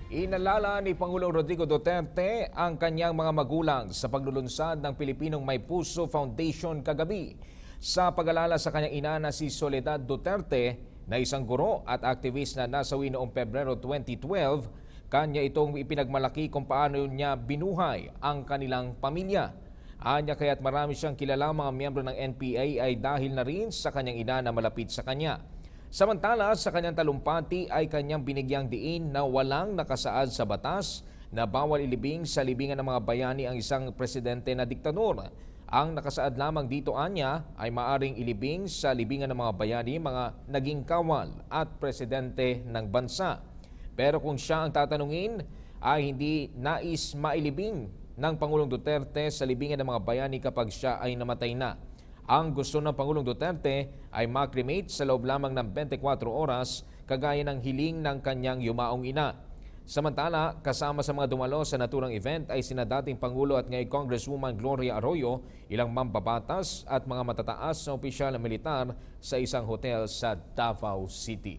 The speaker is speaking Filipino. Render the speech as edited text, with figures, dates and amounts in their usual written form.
Inalala ni Pangulong Rodrigo Duterte ang kanyang mga magulang sa paglulunsad ng Pilipinong May Puso Foundation kagabi. Sa pag-alala sa kanyang ina na si Soledad Duterte, na isang guro at aktivist na nasawi noong Pebrero 2012, kanya itong ipinagmalaki kung paano niya binuhay ang kanilang pamilya. Anya kaya't marami siyang kilala mga miyembro ng NPA ay dahil na rin sa kanyang ina na malapit sa kanya. Samantala, sa kanyang talumpati ay kanyang binigyang diin na walang nakasaad sa batas na bawal ilibing sa libingan ng mga bayani ang isang presidente na diktador. Ang nakasaad lamang dito anya ay maaring ilibing sa libingan ng mga bayani mga naging kawal at presidente ng bansa. Pero kung siya ang tatanungin, ay hindi nais mailibing ng Pangulong Duterte sa libingan ng mga bayani kapag siya ay namatay na. Ang gusto ng Pangulong Duterte ay makremate sa loob lamang ng 24 oras kagaya ng hiling ng kanyang yumaong ina. Samantala, kasama sa mga dumalo sa naturang event ay sina dating Pangulo at ngayon Congresswoman Gloria Arroyo, ilang mambabatas at mga matataas na opisyal na militar sa isang hotel sa Davao City.